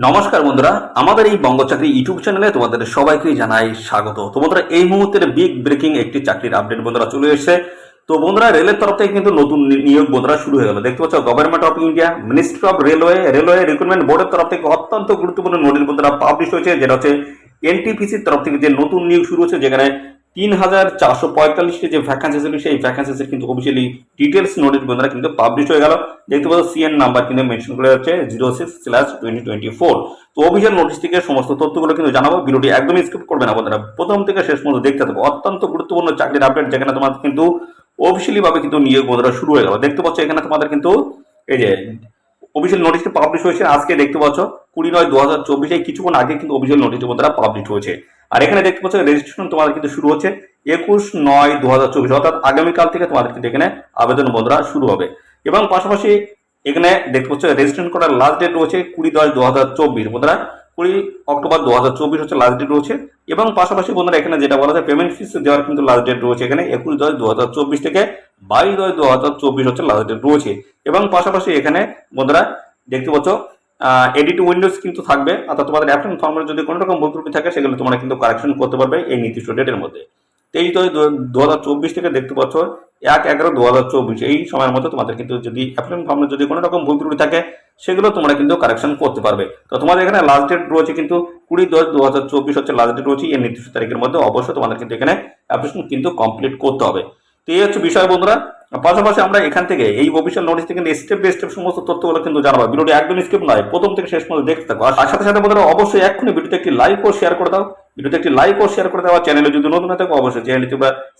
নমস্কার বন্ধুরা, আমাদের এই বঙ্গ চাকরি ইউটিউব চ্যানেলে তোমাদের সবাইকে জানাই স্বাগত। তো বন্ধুরা, এই মুহূর্তের বিগ ব্রেকিং একটি চাকরির আপডেট বন্ধুরা চলে এসেছে। তো বন্ধুরা, রেলের তরফ থেকে কিন্তু নতুন নিয়োগ বন্ধুরা শুরু হয়ে গেল। দেখতে পাচ্ছ, government of India, ministry of railway recruitment বোর্ডের তরফ থেকে অত্যন্ত গুরুত্বপূর্ণ নোটিশ বন্ধুরা পাবলিশ হয়েছে, যেটা হচ্ছে এনটিপিসির তরফ থেকে যে নতুন নিয়োগ শুরু হচ্ছে, যেখানে 3445টি যে ভ্যাকান্সি ছিল সেই ভ্যাকান্সির কিন্তু অফিসিয়ালি ডিটেলস নোটিশ বন্ধুরা কিন্তু পাবলিশ হয়ে গেল। দেখতে পাচ্ছ, সিএন নাম্বার কিন্তু মেনশন করে যাচ্ছে 06/2024। তো অফিসিয়াল নোটিশ থেকে সমস্ত তথ্যগুলো কিন্তু জানাবো। ভিডিওটি একদমই স্কিপ করবে না বন্ধুরা, প্রথম থেকে শেষ পর্যন্ত দেখতে থাকো। অত্যন্ত গুরুত্বপূর্ণ চাকরির আপডেট, যেখানে তোমাদের কিন্তু অফিসিয়ালি ভাবে কিন্তু নিয়োগ বন্ধুরা শুরু হয়ে গেল। দেখতে পাচ্ছ, এখানে তোমাদের কিন্তু এই যে অফিসিয়াল নোটিশটি পাবলিশ হয়েছে আজকে। দেখতে পাচ্ছ 20/9/2024, এই কিছুক্ষণ আগে কিন্তু অফিসিয়াল নোটিশটি বন্ধুরা পাবলিশ হয়েছে। আর এখানে দেখতে পাচ্ছ, রেজিস্ট্রেশন তোমাদের কিন্তু শুরু হচ্ছে 21/9/2024, অর্থাৎ আগামীকাল থেকে তোমাদের কিন্তু এখানে আবেদন বন্ধুরা শুরু হবে। এবং পাশাপাশি এখানে দেখতে পাচ্ছ, রেজিস্ট্রেশন করার লাস্ট ডেট রয়েছে 20/10/2024 বন্ধুরা। 20 অক্টোবর 2024 হচ্ছে লাস্ট ডেট রয়েছে। এবং পাশাপাশি বন্ধুরা, এখানে যেটা বলা যায়, পেমেন্ট ফিস দেওয়ার কিন্তু লাস্ট ডেট রয়েছে এখানে 21/10/2024 থেকে 22/10/2024 হচ্ছে লাস্ট ডেট রয়েছে। এবং পাশাপাশি এখানে বন্ধুরা দেখতে পাচ্ছ, এডিট উইন্ডোজ কিন্তু থাকবে, অর্থাৎ তোমাদের অ্যাপ্লিকেশন ফর্মের যদি কোনো রকম ভুল ত্রুটি থাকে সেগুলো তোমরা কিন্তু কারেকশন করতে পারবে এই নির্দিষ্ট ডেটের মধ্যে। 23/10/2024 থেকে দেখতে পাচ্ছ 1/11/2024 এই সময়ের মধ্যে তোমাদের কিন্তু যদি অ্যাপ্লিকেশন ফর্মের যদি কোনো রকম ভুল ত্রুটি থাকে সেগুলো তোমরা কিন্তু কারেকশন করতে পারবে। তো তোমাদের এখানে লাস্ট ডেট রয়েছে কিন্তু 20/10/2024 হচ্ছে লাস্ট ডেট রয়েছে। এই নির্দিষ্ট তারিখের মধ্যে অবশ্যই তোমাদের কিন্তু এখানে অ্যাপ্লিকেশন কিন্তু কমপ্লিট করতে হবে। তো এই হচ্ছে বিষয় বন্ধুরা। পাশাপাশি আমরা এখান থেকে এই অফিসিয়াল নোটিশ থেকে স্টেপ বাই স্টেপ সমস্ত তথ্যগুলো কিন্তু জানাবো। ভিডিওটি একদম স্কিপ নয়, প্রথম থেকে শেষ পর্যন্ত দেখতে থাকো। আর সাথে সাথে বন্ধুরা, অবশ্যই এক্ষুনি ভিডিওতে একটি লাইক ও শেয়ার করে দাও। ভিডিওতে একটি লাইক ও শেয়ার করে দেওয়া, চ্যানেলে যদি নতুন হয়ে থাকো অবশ্যই চ্যানেলটি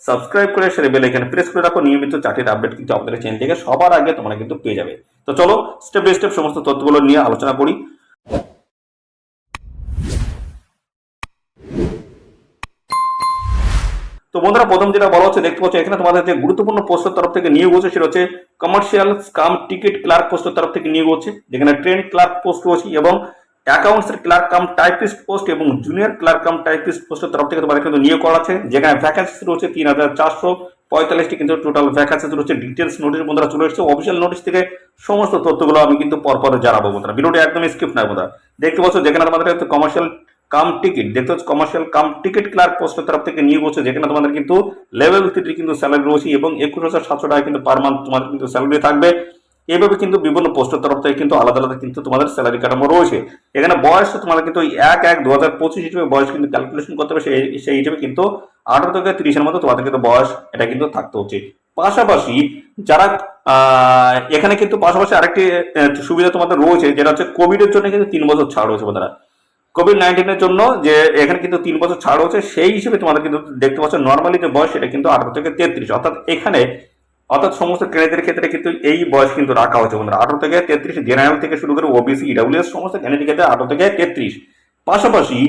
সাবস্ক্রাইব করে সেটা বেল আইকন প্রেস করে রাখো। নিয়মিত চাকরির আপডেট কিন্তু আপনাদের চ্যানেল থেকে সবার আগে তোমরা কিন্তু পেয়ে যাবে। তো চলো স্টেপ বাই স্টেপ সমস্ত তথ্যগুলো নিয়ে আলোচনা করি। তো বন্ধুরা, প্রথম যেটা বলা হচ্ছে, দেখতে পাচ্ছ এখানে তোমাদের যে গুরুত্বপূর্ণ পোস্টের তরফ থেকে নিয়োগ হচ্ছে সেটা হচ্ছে কমার্শিয়াল কাম টিকিট ক্লার্ক পোস্টের তরফ থেকে নিয়োগ হচ্ছে, যেখানে ট্রেন ক্লার্ক পোস্ট রয়েছে এবং accounts clerk cum typist post এবং জুনিয়র ক্লার্ক কাম টাইপিস্ট পোস্টের তরফ থেকে তোমাদের কিন্তু নিয়োগ করা আছে, যেখানে ভ্যাকান্সি রয়েছে 3445টি কিন্তু টোটাল ভ্যাকান্সি রয়েছে। ডিটেলস নোটিশ বন্ধুরা চলে এসেছে। অফিসিয়াল নোটিশ থেকে সমস্ত তথ্যগুলো আমি কিন্তু পরপর জানাবো বন্ধুরা, ভিডিওটি একদম স্কিপ নয় বন্ধুরা। দেখতে পাচ্ছ, যেখানে তোমাদের কমার্শিয়াল কাম টিকিট, দেখতে হচ্ছে কমার্শিয়াল কাম টিকিট ক্লার্ক পোস্টের তরফ থেকে নিয়োগ হচ্ছে, যেখানে তোমাদের কিন্তু লেভেল 3 কিন্তু স্যালারি রয়েছে এবং 21,700 টাকা কিন্তু পার মান্থ তোমাদের কিন্তু স্যালারি থাকবে। এইভাবে কিন্তু বিভিন্ন পোস্টের তরফ থেকে কিন্তু আলাদা আলাদা কিন্তু তোমাদের স্যালারি কাঠামো রয়েছে। এখানে বয়স তোমাদের কিন্তু 1/1/2025 হিসেবে বয়স কিন্তু ক্যালকুলেশন করতে হবে, সেই হিসেবে কিন্তু 18 থেকে 30-এর মধ্যে তোমাদের কিন্তু বয়স এটা কিন্তু থাকতে হচ্ছে। পাশাপাশি যারা এখানে কিন্তু পাশাপাশি আরেকটি সুবিধা তোমাদের রয়েছে, যেটা হচ্ছে কোভিড এর জন্য কিন্তু 3 বছর ছাড় রয়েছে বন্ধুরা। কোভিড-19 জন্য যে এখানে কিন্তু 3 বছর ছাড় হচ্ছে, সেই হিসেবে তোমাদের কিন্তু দেখতে পাচ্ছ নর্মালি যে বয়স সেটা কিন্তু 18 থেকে 33, অর্থাৎ সমস্ত ক্যান্ডিডেটের ক্ষেত্রে কিন্তু এই বয়স কিন্তু রাখা হচ্ছে বন্ধুরা, 18 থেকে 33। জেনারেল থেকে শুরু করে ওবিসি, ইডব্লিউএস সমস্ত ক্যান্ডিডেটের ক্ষেত্রে 18 থেকে 33। পাশাপাশি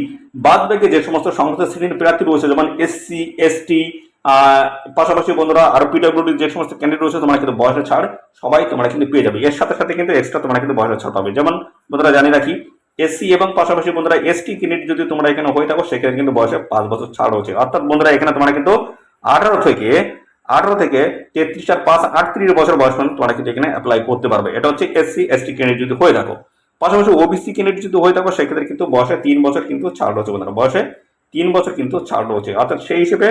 বাদ বাকি যে সমস্ত সংস্থা শ্রেণীর প্রার্থী রয়েছে, যেমন এসসি এসটি, পাশাপাশি বন্ধুরা আরো পিডব্লিউডি যে সমস্ত ক্যান্ডিডেট রয়েছে, তোমরা কিন্তু বয়সের ছাড় সবাই তোমরা কিন্তু পেয়ে যাবে। এর সাথে সাথে কিন্তু এক্সট্রা তোমরা কিন্তু বয়সের ছাড় পাবে। যেমন বন্ধুরা জানিয়ে রাখি, এসসি এবং পাশাপাশি বন্ধুরা এসটি ক্যান্ডিডেট যদি তোমরা এখানে হয়ে থাকো সেখানে কিন্তু বয়সে 5 বছর ছাড় হচ্ছে। অর্থাৎ বন্ধুরা, এখানে তোমরা কিন্তু 18 থেকে 33 আর 5 38 বছর বয়স পর্যন্ত তোমরা কিন্তু এখানে অ্যাপ্লাই করতে পারবে। এটা হচ্ছে এসসি এসটি ক্যান্ডিডেট যদি হয়ে থাকো। পাশাপাশি ওবিসি ক্যান্ডিডেট যদি হয়ে থাকো সেক্ষেত্রে কিন্তু বয়সে 3 বছর কিন্তু ছাড় রয়েছে বন্ধুরা, বয়সে 3 বছর কিন্তু ছাড় রয়েছে। অর্থাৎ সেই হিসেবে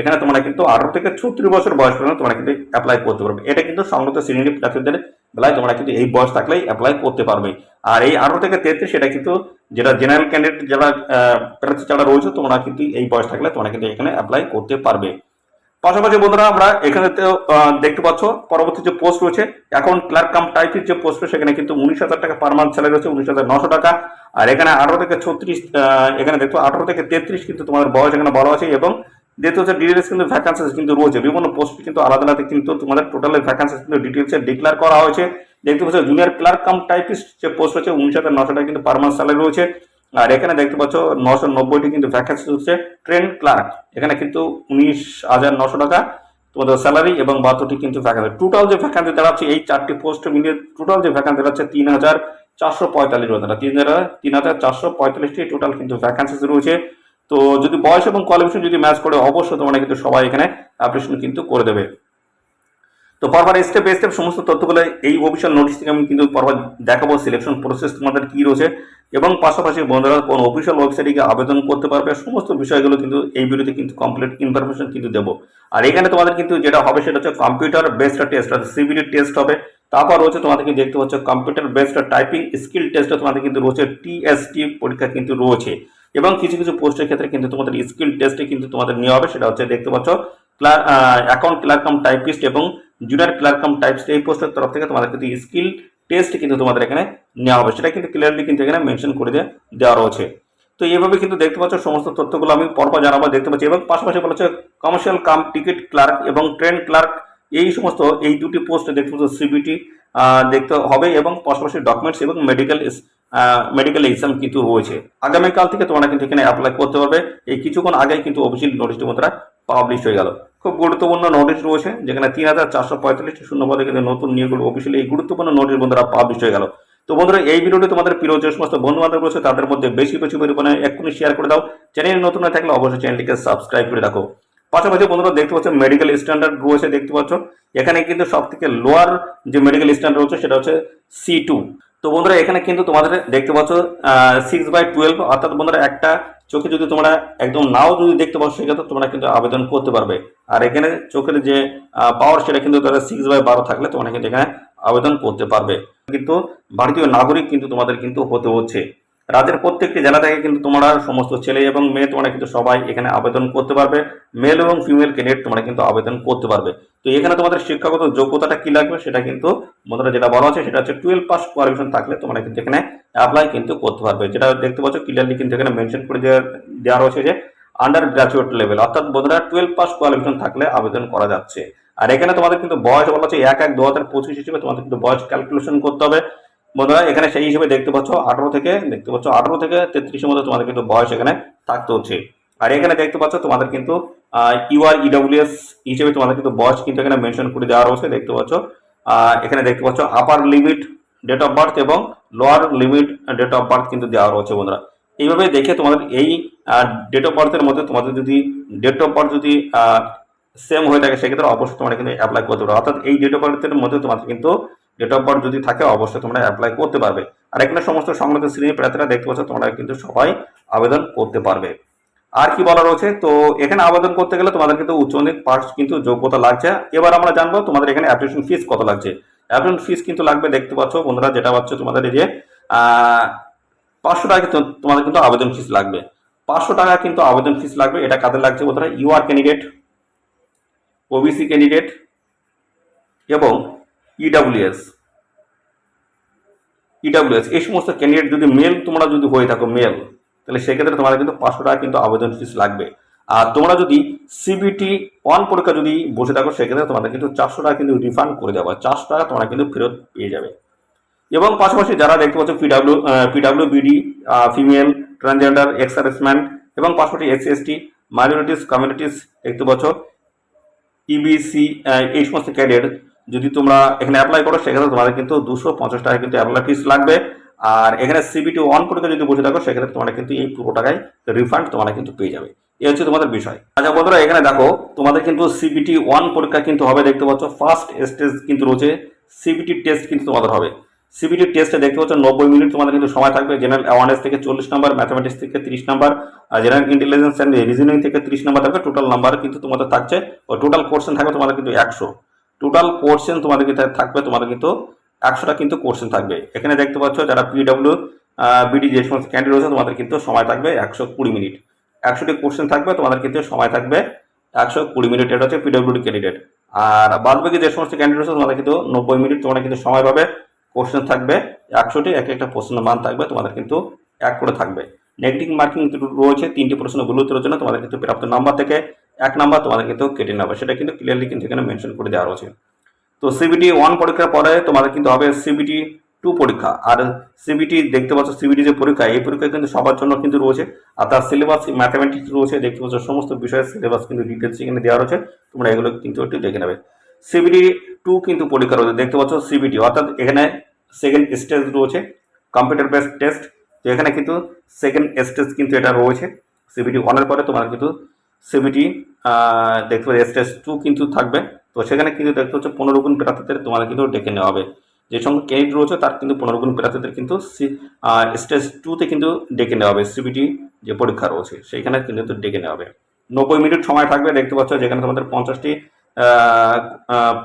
এখানে তোমরা কিন্তু 18 থেকে 36 বছর বয়স পর্যন্ত তোমরা কিন্তু অ্যাপ্লাই করতে পারবে। এটা কিন্তু সংগত শ্রেণীর প্রার্থীদের বেলায় তোমরা কিন্তু এই বয়স থাকলেই অ্যাপ্লাই করতে পারবে। আর এই 18 থেকে 33 সেটা কিন্তু যেটা জেনারেল ক্যান্ডিডেট যারা প্রার্থী যারা রয়েছে, তোমরা কিন্তু এই বয়স থাকলে তোমরা কিন্তু এখানে অ্যাপ্লাই করতে পারবে। পাশাপাশি বন্ধুরা, আমরা এখানে দেখতে পাচ্ছ পরবর্তী যে পোস্ট রয়েছে অ্যাকাউন্ট ক্লার্ক কাম টাইপিস্ট যে পোস্ট রয়েছে, সেখানে কিন্তু 19,000 টাকা পার মান্থ স্যালারি রয়েছে, 19,900 টাকা। আর এখানে 18 থেকে 36, এখানে দেখো 18 থেকে 33 কিন্তু তোমাদের বয়স এখানে বলা আছে। এবং দেখতে হচ্ছে ডিটেলস কিন্তু ভ্যাকান্সি কিন্তু রয়েছে, বিভিন্ন পোস্ট কিন্তু আলাদা আলাদা কিন্তু তোমাদের টোটাল ভ্যাকান্সি কিন্তু ডিটেলসে ডিক্লেয়ার করা হয়েছে। দেখতে পাচ্ছ জুনিয়র ক্লার্ক কাম টাইপিস্ট যে পোস্ট রয়েছে 19,900 টাকা কিন্তু পার মান্থ স্যালারি রয়েছে। আর এখানে দেখতে পাচ্ছ 990টি কিন্তু ভ্যাকান্সি হচ্ছে ট্রেন ক্লার্ক, এখানে কিন্তু 19,900 টাকা তোমাদের স্যালারি এবং 72টি কিন্তু ভ্যাকান্সি। টোটাল যে ভ্যাকান্সি দাঁড়াচ্ছে এই 4টি পোস্ট মিলিয়ে টোটাল যে ভ্যাকান্সি দাঁড়াচ্ছে 3,445 বন্ধুরা, 3,445টি টোটাল কিন্তু ভ্যাকান্সি রয়েছে। তো যদি বয়স এবং কোয়ালিফিকেশন যদি ম্যাচ করে অবশ্যই তোমরা কিন্তু সবাই এখানে অ্যাপ্লিকেশন কিন্তু করে দেবে। তো পরপর স্টেপ বাই স্টেপ সমস্ত তথ্যগুলো এই অফিসিয়াল নোটিশ থেকে আমি কিন্তু পরপর দেখাবো, সিলেকশন প্রসেস তোমাদের কি রয়েছে এবং পাশাপাশি বন্ধুরা কোন অফিসিয়াল ওয়েবসাইটে গিয়ে আবেদন করতে পারবে, সমস্ত বিষয়গুলো কিন্তু এই ভিডিওতে কিন্তু কমপ্লিট ইনফরমেশন কিন্তু দেবো। আর এখানে তোমাদের কিন্তু যেটা হবে সেটা হচ্ছে কম্পিউটার বেসড টেস্ট, অর্থাৎ সিবিটি টেস্ট হবে। তারপর রয়েছে তোমাদের কিন্তু দেখতে পাচ্ছ computer based typing skill test তোমাদের কিন্তু রয়েছে, টিএসটি পরীক্ষা কিন্তু রয়েছে। এবং কিছু কিছু পোস্টের ক্ষেত্রে কিন্তু তোমাদের স্কিল টেস্টে কিন্তু তোমাদের নেওয়া হবে, সেটা হচ্ছে দেখতে পাচ্ছ অ্যাকাউন্ট ক্লার্ক কাম টাইপিস্ট এবং জুনিয়র ক্লার্ক কাম টাইপিস্ট, এই পোস্টের তরফ থেকে তোমাদের কিন্তু স্কিল টেস্ট কিন্তু তোমাদের এখানে নেওয়া হবে, সেটা কিন্তু ক্লিয়ারলি কিন্তু এখানে মেনশন করে দেওয়া রয়েছে। তো এইভাবে কিন্তু দেখতে পাচ্ছ সমস্ত তথ্যগুলো আমি পরপর জানাবো, দেখতে পাচ্ছি। এবং পাশাপাশি বলেছে কমার্শিয়াল কাম টিকিট ক্লার্ক এবং ট্রেন ক্লার্ক, এই সমস্ত এই দুটি পোস্ট দেখতে পাচ্ছ সিবিটি দেখতে হবে এবং পাশাপাশি ডকুমেন্টস এবং মেডিকেল এক্সাম কিন্তু রয়েছে। আগামীকাল থেকে তোমরা কিন্তু এখানে অ্যাপ্লাই করতে পারবে। এই কিছুক্ষণ আগেই কিন্তু অফিসিয়াল নোটিশটি তোমরা পাবলিশ হয়ে গেল। খুব গুরুত্বপূর্ণ নোটিশ রয়েছে, যেখানে 3445 শূন্য পদে কিন্তু নতুন নিয়োগগুলো অফিসিয়ালি এই গুরুত্বপূর্ণ নোটিশ বন্ধুরা পাবলিশ হয়ে গেল। তো বন্ধুরা এই ভিডিওটি তোমাদের প্রিয় যে সমস্ত বন্ধু বান্ধব রয়েছে তাদের মধ্যে বেশি বেশি পরিমাণে এক্ষুনি শেয়ার করে দাও। চ্যানেল নতুন হয়ে থাকলে অবশ্যই চ্যানেলটিকে সাবস্ক্রাইব করে রাখো। পাশাপাশি বন্ধুরা দেখতে পাচ্ছ মেডিকেল স্ট্যান্ডার্ড রয়েছে, দেখতে পাচ্ছ এখানে কিন্তু সব থেকে লোয়ার যে মেডিকেল স্ট্যান্ডার্ড রয়েছে সেটা হচ্ছে C2। তো বন্ধুরা এখানে কিন্তু তোমাদের দেখতে পাচ্ছ 6/12, অর্থাৎ বন্ধুরা একটা চোখে যদি তোমরা একদম নাও যদি দেখতে পাচ্ছ সেক্ষেত্রে তোমরা কিন্তু আবেদন করতে পারবে। আর এখানে চোখের যে পাওয়ার সেটা কিন্তু তারা 6/12 থাকলে তোমরা কিন্তু এখানে আবেদন করতে পারবে। কিন্তু ভারতীয় নাগরিক কিন্তু তোমাদের কিন্তু হতে হচ্ছে। রাজ্যের প্রত্যেকটি জেলা থেকে কিন্তু তোমরা সমস্ত ছেলে এবং মেয়ে তোমরা কিন্তু সবাই এখানে আবেদন করতে পারবে। মেল এবং ফিমেল ক্যান্ডিডেট তোমরা কিন্তু আবেদন করতে পারবে। তো এখানে তোমাদের শিক্ষাগত যোগ্যতাটা কি লাগবে সেটা কিন্তু বন্ধুরা যেটা বলা আছে সেটা হচ্ছে 12 পাস কোয়ালিফিকেশন থাকলে তোমরা কিন্তু এখানে অ্যাপ্লাই কিন্তু করতে পারবে। যেটা দেখতে পাচ্ছ ক্লিয়ারলি কিন্তু এখানে মেনশন করে দেওয়া রয়েছে যে আন্ডার গ্রাজুয়েট লেভেল, অর্থাৎ বন্ধুরা 12 পাস কোয়ালিফিকেশন থাকলে আবেদন করা যাচ্ছে। আর এখানে তোমাদের কিন্তু বয়স বলা আছে 1/1/2025 হিসেবে তোমাদের কিন্তু বয়স ক্যালকুলেশন করতে হবে বন্ধুরা। এখানে সেই হিসেবে দেখতে পাচ্ছ 18 থেকে 33 মধ্যে তোমাদের কিন্তু বয়স এখানে থাকতে হচ্ছে। আর এখানে দেখতে পাচ্ছ তোমাদের কিন্তু UR/EWS হিসেবে তোমাদের কিন্তু বয়স কিন্তু এখানে মেনশন করে দেওয়া রয়েছে, দেখতে পাচ্ছ। এখানে দেখতে পাচ্ছ upper limit date of birth এবং lower limit date of birth কিন্তু দেওয়া রয়েছে বন্ধুরা। এইভাবে দেখে তোমাদের এই ডেট অফ বার্থের মধ্যে তোমাদের যদি ডেট অফ বার্থ যদি সেম হয়ে থাকে সেক্ষেত্রে অবশ্যই তোমরা কিন্তু অ্যাপ্লাই করতে পারো, অর্থাৎ এই ডেট অফ বার্থের মধ্যে তোমাদের কিন্তু ডেট অফ বার্থ যদি থাকে অবশ্যই তোমরা অ্যাপ্লাই করতে পারবে। আর এখানে সমস্ত সংলগ্ন শ্রেণী প্রার্থীরা দেখতে পাচ্ছ তোমরা কিন্তু সবাই আবেদন করতে পারবে। আর কি বলা রয়েছে, তো এখানে আবেদন করতে গেলে তোমাদের কিন্তু উচ্চ মাধ্যমিক পাস কিন্তু যোগ্যতা লাগছে। এবার আমরা জানবো তোমাদের এখানে অ্যাপ্লিকেশন ফিস কত লাগছে। অ্যাপ্লিকেশন ফিস কিন্তু লাগবে দেখতে পাচ্ছ বন্ধুরা, যেটা হচ্ছে তোমাদের এই যে 500 টাকা কিন্তু তোমাদের কিন্তু আবেদন ফিস লাগবে। 500 টাকা কিন্তু আবেদন ফিস লাগবে। এটা কাদের লাগছে বন্ধুরা, UR ক্যান্ডিডেট, OBC ক্যান্ডিডেট এবং EWS এই সমস্ত ক্যান্ডিডেট যদি মেল তোমরা যদি হয়ে থাকো মেল, তাহলে সেক্ষেত্রে তোমাদের কিন্তু 500 টাকা কিন্তু আবেদন ফিস লাগবে। আর তোমরা যদি CBT 1 পরীক্ষা যদি বসে থাকো সেক্ষেত্রে তোমাদের কিন্তু 400 টাকা কিন্তু রিফান্ড করে দেওয়া, 400 টাকা তোমরা কিন্তু ফেরত পেয়ে যাবে। এবং পাশাপাশি যারা দেখতে পাচ্ছ PWBD, female, transgender, ex serviceman এবং পাশাপাশি SC/ST, মাইনরিটিস কমিউনিটিস দেখতে পাচ্ছ, EBC, এই সমস্ত ক্যান্ডিডেট যদি তোমরা এখানে অ্যাপ্লাই করো সেক্ষেত্রে তোমাদের কিন্তু 250 টাকা কিন্তু অ্যাপ্লাই ফিস লাগবে। আর এখানে CBT 1 পরীক্ষা যদি বসে থাকো সেক্ষেত্রে তোমরা কিন্তু এই পুরো টাকায় রিফান্ড তোমরা কিন্তু পেয়ে যাবে। এই হচ্ছে তোমাদের বিষয়। আচ্ছা বন্ধুরা এখানে দেখো তোমাদের কিন্তু CBT 1 পরীক্ষা কিন্তু হবে, দেখতে পাচ্ছ ফার্স্ট স্টেজ কিন্তু রয়েছে, CBT টেস্ট কিন্তু তোমাদের হবে। CBT টেস্টে দেখতে পাচ্ছ 90 মিনিট তোমাদের কিন্তু সময় থাকবে। জেনারেল অ্যাওয়ারনেস থেকে 40 নাম্বার, ম্যাথমেটিক্স থেকে 30 নাম্বার, আর জেনারেল ইন্টেলিজেন্স অ্যান্ড রিজনিং থেকে 30 নাম্বার থাকবে। টোটাল নাম্বার কিন্তু তোমাদের থাকছে, ও টোটাল কোশ্চেন থাকবে তোমাদের কিন্তু 100। টোটাল কোশ্চেন তোমাদের কিন্তু থাকবে, তোমাদের কিন্তু 100টা কিন্তু কোশ্চেন থাকবে। এখানে দেখতে পাচ্ছ যারা PWBD যে সমস্ত ক্যান্ডিডেট রয়েছে তোমাদের কিন্তু সময় থাকবে 120 মিনিট। 100টি কোশ্চেন থাকবে, তোমাদের কিন্তু সময় থাকবে 120 মিনিট। এটা হচ্ছে PWD ক্যান্ডিডেট। আর বাদবাকি যে সমস্ত ক্যান্ডিডেট রয়েছে তোমাদের কিন্তু 90 মিনিট তোমরা কিন্তু সময় পাবে। কোশ্চেন থাকবে 100টি, একটা প্রশ্নের মান থাকবে তোমাদের কিন্তু 1 করে থাকবে। নেগেটিভ মার্কিং রয়েছে 3টি প্রশ্ন ভুল উত্তরের জন্য তোমাদের কিন্তু প্রাপ্ত নাম্বার থেকে 1 নাম্বার তোমাদের কিন্তু কেটে নেবে, সেটা কিন্তু ক্লিয়ারলি কিন্তু এখানে মেনশন করে দেওয়া রয়েছে। তো CBT 1 পরীক্ষার পরে তোমাদের কিন্তু হবে CBT 2 পরীক্ষা। আর CBT দেখতে পাচ্ছ CBT যে পরীক্ষা, এই পরীক্ষা কিন্তু সবার জন্য কিন্তু রয়েছে। আর তার সিলেবাস ম্যাথামেটিক্স রয়েছে, দেখতে পাচ্ছ সমস্ত বিষয়ের সিলেবাস কিন্তু ডিটেলস এখানে দেওয়া রয়েছে, তোমরা এগুলো কিন্তু একটু দেখে নেবে। CBT 2 কিন্তু পরীক্ষা রয়েছে, দেখতে পাচ্ছ CBT, অর্থাৎ এখানে সেকেন্ড স্টেজ রয়েছে কম্পিউটার বেসড টেস্ট। তো এখানে কিন্তু সেকেন্ড স্টেজ কিন্তু এটা রয়েছে। CBT 1 এর পরে তোমার কিন্তু CBT দেখতে পাচ্ছ স্টেজ 2 কিন্তু থাকবে। তো সেখানে কিন্তু দেখতে হচ্ছে 15 গুণ প্রার্থীদের তোমাদের কিন্তু ডেকে নেওয়া হবে। যে সংখ্যক ক্যান্ডিডেট রয়েছে তার কিন্তু 15 গুণ প্রার্থীদের কিন্তু স্টেজ 2-তে কিন্তু ডেকে নেওয়া হবে। সিবিটি যে পরীক্ষা রয়েছে সেইখানে কিন্তু ডেকে নেওয়া হবে। 90 মিনিট সময় থাকবে দেখতে পাচ্ছ, যেখানে তোমাদের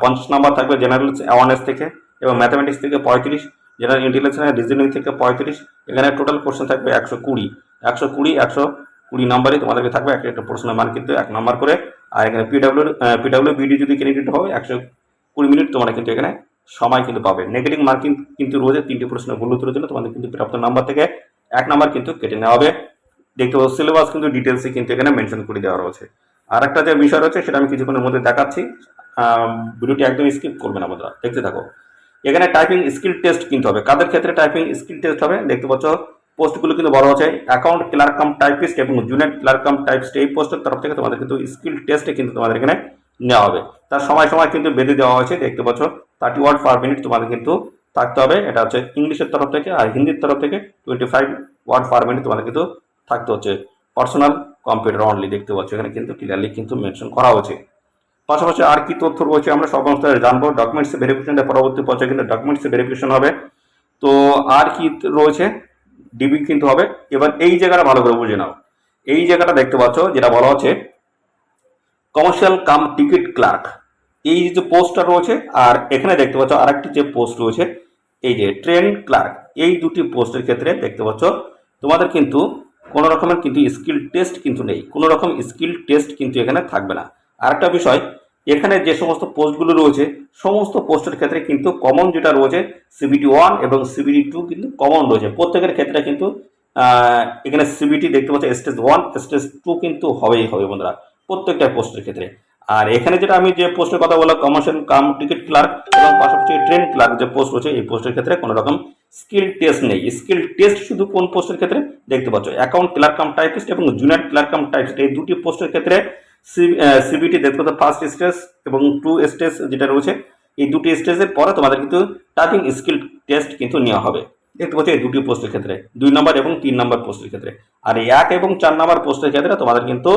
50 নাম্বার থাকবে জেনারেল অ্যাওয়ারনেস থেকে, এবং ম্যাথামেটিক্স থেকে 35, জেনারেল ইন্টেলিজেন্স রিজনিং থেকে 35। এখানে টোটাল কোশ্চেন থাকবে 120 নাম্বারই তোমাদেরকে থাকবে। একটা প্রশ্নের মান কিন্তু 1 নাম্বার করে। আর এখানে পিডব্লিউ বিডি যদি ক্যান্ডিডেট হয় 120 মিনিট তোমরা কিন্তু এখানে সময় কিন্তু পাবে। নেগেটিভ মার্কিং কিন্তু রয়েছে 3টি প্রশ্নের ভুল উত্তরের জন্য তোমাদের কিন্তু প্রাপ্ত নাম্বার থেকে 1 নাম্বার কিন্তু কেটে নেওয়া হবে। দেখতে পাবো সিলেবাস কিন্তু ডিটেলসে কিন্তু এখানে মেনশন করে দেওয়া রয়েছে। আর একটা যে বিষয় রয়েছে সেটা আমি কিছুক্ষণের মধ্যে দেখাচ্ছি, ভিডিওটি একদম স্কিপ করবে না বন্ধুরা, দেখতে থাকো। এখানে টাইপিং স্কিল টেস্ট কিন্তু হবে। কাদের ক্ষেত্রে টাইপিং স্কিল টেস্ট হবে দেখতে পাচ্ছ, পোস্টগুলো কিন্তু বড় হচ্ছে অ্যাকাউন্ট ক্লার্ক কাম টাইপিস্ট এবং জুনিয়র ক্লার্ক কাম টাইপিস্ট। এই পোস্টের তরফ থেকে তোমাদের কিন্তু স্কিল টেস্টে কিন্তু তোমাদের এখানে নেওয়া হবে। তার সময় কিন্তু বেঁধে দেওয়া হয়েছে দেখতে পাচ্ছ, 30 ওয়ার্ড পার মিনিট তোমাদের কিন্তু থাকতে হবে। এটা হচ্ছে ইংলিশের তরফ থেকে, আর হিন্দির তরফ থেকে 25 ওয়ার্ড পার মিনিট তোমাদের কিন্তু থাকতে হচ্ছে। পার্সোনাল কম্পিউটার অনলি দেখতে পাচ্ছ, এখানে কিন্তু ক্লিয়ারলি কিন্তু মেনশন করা হয়েছে। পাশাপাশি আর কি তথ্য রয়েছে আমরা সমস্ত জানবো। ডকুমেন্টস ভেরিফিকেশনের পরবর্তী পর্যায়ে কিন্তু ডকুমেন্টস ভেরিফিকেশন হবে। তো আর কি রয়েছে, ডিবি কিন্তু হবে। এবার এই জায়গাটা ভালো করে বুঝে নাও। এই জায়গাটা দেখতে পাচ্ছ যেটা বলা হচ্ছে কমার্শিয়াল কাম টিকিট ক্লার্ক, এই যে পোস্টটা রয়েছে। আর এখানে দেখতে পাচ্ছ আরেকটি যে পোস্ট রয়েছে এই যে ট্রেন ক্লার্ক। এই দুটি পোস্টের ক্ষেত্রে দেখতে পাচ্ছ তোমাদের কিন্তু কোনো রকমের কিন্তু স্কিল টেস্ট কিন্তু নেই, কোনো রকম স্কিল টেস্ট কিন্তু এখানে থাকবে না। আরেকটা বিষয়, এখানে যে সমস্ত পোস্টগুলো রয়েছে সমস্ত পোস্টের ক্ষেত্রে কিন্তু কমন যেটা রয়েছে সিবিটি 1 এবং সিবিটি 2 কিন্তু কমন রয়েছে প্রত্যেকের ক্ষেত্রে। কিন্তু এখানে সিবিটি দেখতে পাচ্ছ স্টেজ 1 স্টেজ 2 কিন্তু হবেই হবে বন্ধুরা প্রত্যেকটা পোস্টের ক্ষেত্রে। আর এখানে যেটা আমি যে পোস্টের কথা বললাম কমার্শিয়াল কাম টিকিট ক্লার্ক এবং পাশাপাশি ট্রেন ক্লার্ক যে পোস্ট রয়েছে, এই পোস্টের ক্ষেত্রে কোনো রকম স্কিল টেস্ট নেই। স্কিল টেস্ট শুধু কোন পোস্টের ক্ষেত্রে দেখতে পাচ্ছ, অ্যাকাউন্ট ক্লার্ক কাম টাইপিস্ট এবং জুনিয়র ক্লার্ক কাম টাইপিস্ট, এই দুটি পোস্টের ক্ষেত্রে সিবিটি দেখতে পাচ্ছ ফার্স্ট স্টেজ এবং 2 স্টেজ যেটা রয়েছে, এই দুটি স্টেজের পরে তোমাদের কিন্তু টাইপিং স্কিল টেস্ট কিন্তু নেওয়া হবে দেখতে পাচ্ছ এই দুটি পোস্টের ক্ষেত্রে, 2 নম্বর এবং 3 নম্বর পোস্টের ক্ষেত্রে। আর এই 1 এবং 4 নম্বর পোস্টের ক্ষেত্রে তোমাদের কিন্তু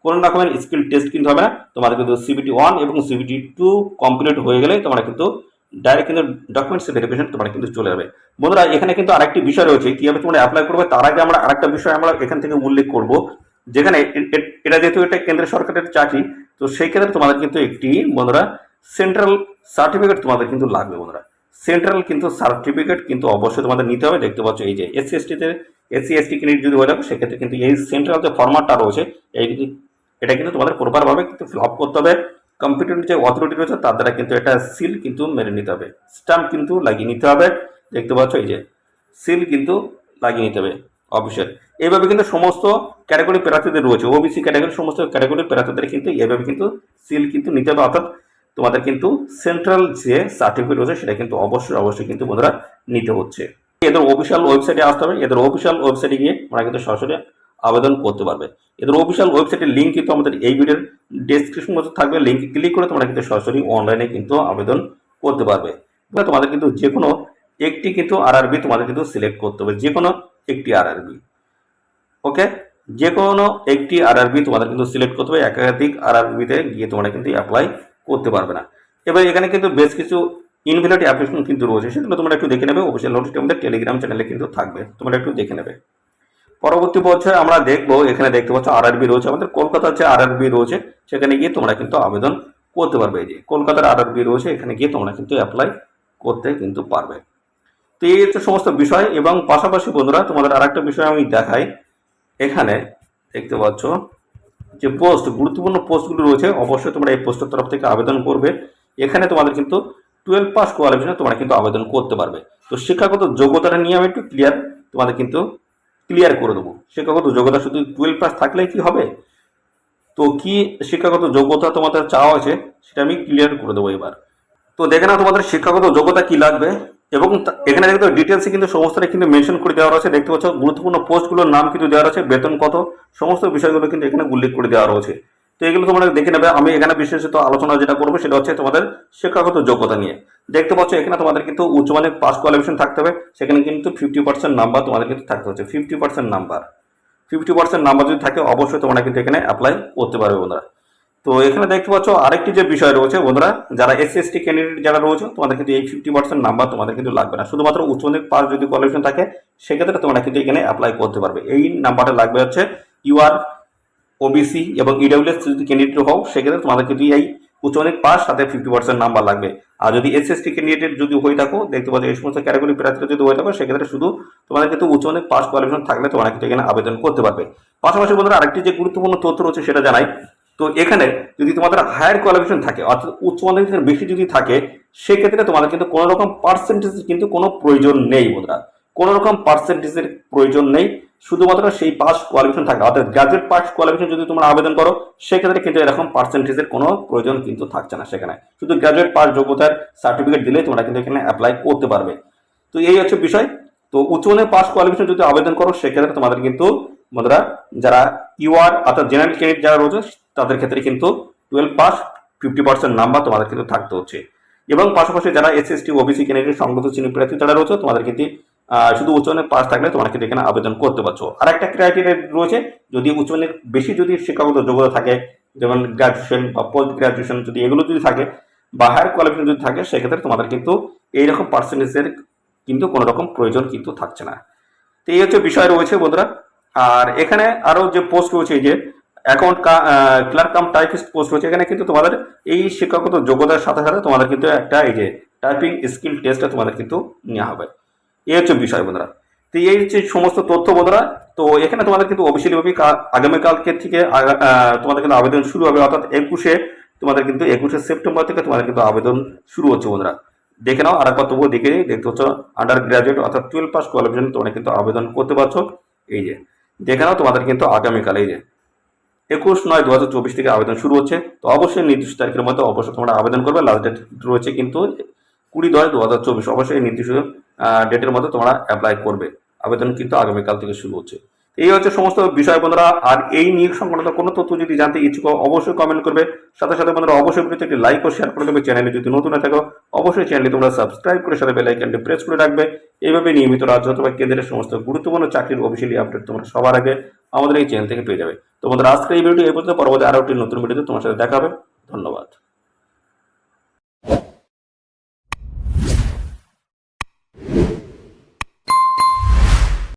কোনো রকমের স্কিল টেস্ট কিন্তু হবে না। তোমাদের কিন্তু সিবিটি 1 এবং সিবিটি 2 কমপ্লিট হয়ে গেলে তোমরা কিন্তু ডাইরেক্ট কিন্তু ডকুমেন্টস ভেরিফিকেশন তোমরা কিন্তু চলে যাবে। বন্ধুরা এখানে কিন্তু আরেকটি বিষয় রয়েছে, কিভাবে তোমরা অ্যাপ্লাই করবে তার আগে আমরা আরেকটা বিষয় আমরা এখান থেকে উল্লেখ করব। যেখানে এটা যেহেতু এটা কেন্দ্র সরকারের চাকরি, তো সেই ক্ষেত্রে তোমাদের কিন্তু একটি বন্ধুরা সেন্ট্রাল সার্টিফিকেট তোমাদের কিন্তু লাগবে বন্ধুরা। সেন্ট্রাল কিন্তু সার্টিফিকেট কিন্তু অবশ্যই তোমাদের নিতে হবে। দেখতে পাচ্ছ এই যে এসসি এসটি ক্যান্ডিডেট যদি হয়ে থাকো সেক্ষেত্রে কিন্তু এই সেন্ট্রাল যে ফরম্যাটটা রয়েছে এটা কিন্তু তোমাদের প্রপারভাবে কিন্তু ফিল আপ করতে হবে। কম্পিউটার যে অথরিটি রয়েছে তার দ্বারা কিন্তু এটা সিল কিন্তু মেরে নিতে হবে, স্ট্যাম্প কিন্তু লাগিয়ে নিতে হবে। দেখতে পাচ্ছ এই যে সিল কিন্তু লাগিয়ে নিতে হবে অফিসের। এইভাবে কিন্তু সমস্ত ক্যাটাগরি প্রার্থীদের রয়েছে, ওবিসি ক্যাটাগরি সমস্ত ক্যাটাগরি প্রার্থীদের কিন্তু এইভাবে কিন্তু সিল কিন্তু নিতে হবে। অর্থাৎ তোমাদের কিন্তু সেন্ট্রাল যে সার্টিফিকেট রয়েছে সেটা কিন্তু অবশ্যই কিন্তু বন্ধুরা নিতে হচ্ছে। এদের অফিসিয়াল ওয়েবসাইটে আসতে হবে, এদের অফিসিয়াল ওয়েবসাইটে গিয়ে তোমরা কিন্তু সরাসরি আবেদন করতে পারবে। এদের অফিসিয়াল ওয়েবসাইটের লিঙ্ক কিন্তু আমাদের এই ভিডিওর ডেসক্রিপশন বক্সে থাকবে, লিঙ্ক ক্লিক করে তোমরা কিন্তু সরাসরি অনলাইনে কিন্তু আবেদন করতে পারবে। তোমাদের কিন্তু যে কোনো একটি কিন্তু আরআরবি তোমাদের কিন্তু সিলেক্ট করতে হবে, যে কোনো একটি আরআরবি। ওকে, যে কোনো একটি আরআরবি তোমাদের কিন্তু সিলেক্ট করতে হবে, একাধিক আরআরবিতে গিয়ে তোমরা কিন্তু অ্যাপ্লাই করতে পারবে না। এবার এখানে কিন্তু বেশ কিছু ইনভ্যালিড অ্যাপ্লিকেশন কিন্তু রয়েছে, সেগুলো তোমরা একটু দেখে নেবে। অফিসিয়াল নোটিশটি আমাদের টেলিগ্রাম চ্যানেলে কিন্তু থাকবে, তোমরা একটু দেখে নেবে। পরবর্তী পর্যায়ে আমরা দেখবো, এখানে দেখতে পাচ্ছ আরআরবি রয়েছে আমাদের কলকাতার যে আরআরবি রয়েছে সেখানে গিয়ে তোমরা কিন্তু আবেদন করতে পারবে। এই যে কলকাতার আরআরবি রয়েছে এখানে গিয়ে তোমরা কিন্তু অ্যাপ্লাই করতে কিন্তু পারবে। তো এই হচ্ছে সমস্ত বিষয়। এবং পাশাপাশি বন্ধুরা তোমাদের আরেকটা বিষয় আমি দেখাই, এখানে দেখতে পাচ্ছ যে পোস্ট গুরুত্বপূর্ণ পোস্টগুলো রয়েছে, অবশ্যই তোমরা এই পোস্টের তরফ থেকে আবেদন করবে। এখানে তোমাদের কিন্তু 12 পাস কোয়ালিফিকেশনে তোমরা কিন্তু আবেদন করতে পারবে। তো শিক্ষাগত যোগ্যতাটা নিয়ে আমি একটু তোমাদের কিন্তু ক্লিয়ার করে দেবো। শিক্ষাগত যোগ্যতা শুধু 12 পাস থাকলেই কি হবে? তো কি শিক্ষাগত যোগ্যতা তোমাদের চাওয়া আছে সেটা আমি ক্লিয়ার করে দেবো এবার। তো দেখে না তোমাদের শিক্ষাগত যোগ্যতা কি লাগবে, এবং এখানে দেখতে ডিটেলসে কিন্তু সমস্তটা কিন্তু মেনশন করে দেওয়া রয়েছে। দেখতে পাচ্ছ গুরুত্বপূর্ণ পোস্টগুলোর নাম কিন্তু দেওয়া রয়েছে, বেতন কত, সমস্ত বিষয়গুলো কিন্তু এখানে উল্লেখ করে দেওয়া রয়েছে। তো এগুলো তোমরা দেখে নেবে। আমি এখানে বিশেষত আলোচনা যেটা করবো সেটা হচ্ছে তোমাদের শিক্ষাগত যোগ্যতা নিয়ে। দেখতে পাচ্ছ এখানে তোমাদের কিন্তু উচ্চমানের পাস কোয়ালিফিকেশন থাকতে হবে, সেখানে কিন্তু 50% নাম্বার তোমাদের কিন্তু থাকতে হচ্ছে। 50% নাম্বার যদি থাকে অবশ্যই তোমরা কিন্তু এখানে অ্যাপ্লাই করতে পারবে বন্ধুরা। তো তো এখানে দেখতে পাচ্ছ আরেকটি যে বিষয় রয়েছে বন্ধুরা, যারা এসসি এসটি ক্যান্ডিডেট যারা রয়েছে তোমাদের কিন্তু এই 50% নাম্বার তোমাদের কিন্তু লাগবে না, শুধুমাত্র উচ্চ মাধ্যমিক পাস যদি কোয়ালিফিকেশন থাকে সেক্ষেত্রে তোমরা কিন্তু এখানে অ্যাপ্লাই করতে পারবে। এই নাম্বারটা লাগবে হচ্ছে ইউআর ওবিসি এবং ইডব্লিউএস যদি ক্যান্ডিডেট হও সেক্ষেত্রে তোমাদের কিন্তু এই উচ্চ মাধ্যমিক পাস সাথে 50% নাম্বার লাগবে। আর যদি এসএসটি ক্যান্ডিডেট যদি হয়ে থাকো, দেখতে পাচ্ছ এই সমস্ত ক্যাটাগরি প্রার্থীরা যদি হয়ে থাকো সেক্ষেত্রে শুধু তোমাদের কিন্তু উচ্চ মাধ্যমিক পাস কোয়ালিফিকেশন থাকলে তোমরা কিন্তু এখানে আবেদন করতে পারবে। পাশাপাশি বন্ধুরা আরেকটি যে গুরুত্বপূর্ণ তথ্য রয়েছে সেটা জানাই। তো এখানে যদি তোমাদের হায়ার কোয়ালিফিকেশন থাকে অর্থাৎ উচ্চ মাধ্যমিক থেকে বেশি যদি থাকে সেক্ষেত্রে তোমাদের কিন্তু কোনো রকম পার্সেন্টেজের কিন্তু কোনো প্রয়োজন নেই বন্ধুরা, কোনো রকম পার্সেন্টেজের প্রয়োজন নেই, শুধুমাত্র সেই পাস কোয়ালিফিকেশন থাকে অর্থাৎ গ্রাজুয়েট পাস কোয়ালিফিকেশন যদি তোমরা আবেদন করো সেক্ষেত্রে কিন্তু এরকম পার্সেন্টেজের কোনো প্রয়োজন কিন্তু থাকছে না, সেখানে শুধু গ্রাজুয়েট পাস যোগ্যতার সার্টিফিকেট দিলে তোমরা কিন্তু এখানে অ্যাপ্লাই করতে পারবে। তো এই হচ্ছে বিষয়। তো উচ্চ মাধ্যমিক পাস কোয়ালিফিকেশন যদি আবেদন করো সেক্ষেত্রে তোমাদের কিন্তু বন্ধুরা যারা ইউআর অর্থাৎ জেনারেল ক্যান্ডিডেট যারা রয়েছে তাদের ক্ষেত্রে কিন্তু 12 পাস 50% নাম্বার তোমাদের কিন্তু থাকতে হচ্ছে। এবং পাশাপাশি যারা এসএসটি ওবিসি ক্যান্ডিডেট সংগত শ্রেণী প্রার্থী যারা রয়েছে তোমাদের কিন্তু শুধু উচ্চ মাধ্যমিক পাস থাকলে তোমরা কিন্তু এখানে আবেদন করতে পারছো। আর একটা ক্রাইটেরিয়া রয়েছে, যদি উচ্চ মাধ্যমিক বেশি যদি শিক্ষাগত যোগ্যতা থাকে যেমন গ্রাজুয়েশন বা পোস্ট গ্রাজুয়েশন যদি এগুলো যদি থাকে বা হায়ার কোয়ালিফিকেশন যদি থাকে সেক্ষেত্রে তোমাদের কিন্তু এইরকম পার্সেন্টেজের কিন্তু কোনো রকম প্রয়োজন কিন্তু থাকছে না। তো এই হচ্ছে বিষয় রয়েছে বন্ধুরা। আর এখানে আরো যে পোস্ট রয়েছে এই যে account clerk cum typist post রয়েছে, এখানে কিন্তু তোমাদের এই শিক্ষাগত যোগ্যতার সাথে সাথে তোমাদের কিন্তু একটা এই যে টাইপিং স্কিল টেস্টটা তোমাদের কিন্তু নেওয়া হবে। এই হচ্ছে বিষয় বন্ধুরা। তো এই হচ্ছে সমস্ত তথ্য বন্ধুরা। তো এখানে তোমাদের কিন্তু অফিসিয়ালি আগামীকালকে থেকে তোমাদের কিন্তু আবেদন শুরু হবে, অর্থাৎ 21শে সেপ্টেম্বর থেকে তোমাদের কিন্তু আবেদন শুরু হচ্ছে বন্ধুরা। দেখে নাও আর একবার তবুও দেখতে হচ্ছে আন্ডার গ্রাজুয়েট অর্থাৎ 12 পাস কোয়ালিফিকেশন তোমরা কিন্তু আবেদন করতে পারছো। এই যে দেখে নাও তোমাদের কিন্তু আগামীকাল এই যে 21/9/2024 থেকে আবেদন শুরু হচ্ছে। তো অবশ্যই নির্দিষ্ট তারিখের মধ্যে অবশ্যই তোমরা আবেদন করবে। লাস্ট ডেট রয়েছে কিন্তু 20/10/2024, অবশ্যই নির্দিষ্ট ডেটের মধ্যে তোমরা অ্যাপ্লাই করবে। আবেদন কিন্তু আগামীকাল থেকে শুরু হচ্ছে। এই হচ্ছে সমস্ত বিষয় বন্ধুরা। আর এই নিয়োগ সংক্রান্ত কোনো তথ্য যদি জানতে ইচ্ছুক অবশ্যই কমেন্ট করবে। সাথে সাথে বন্ধুরা অবশ্যই ভিডিওতে একটি লাইক ও শেয়ার করে দেবে। চ্যানেলে যদি নতুন হয়ে থাকো অবশ্যই চ্যানেলটি তোমরা সাবস্ক্রাইব করে সাথে বেল আইকনটি প্রেস করে রাখবে। এইভাবে নিয়মিত রাজ্য অথবা কেন্দ্রের সমস্ত গুরুত্বপূর্ণ চাকরির অফিসিয়ালি আপডেট তোমরা সবার আগে আমাদের এই চ্যানেল থেকে পেয়ে যাবে। তো বন্ধুরা আজকের এই ভিডিওটি এই পর্যন্ত, পরবর্তী আরো একটি নতুন ভিডিওতে তোমার সাথে দেখা হবে। ধন্যবাদ।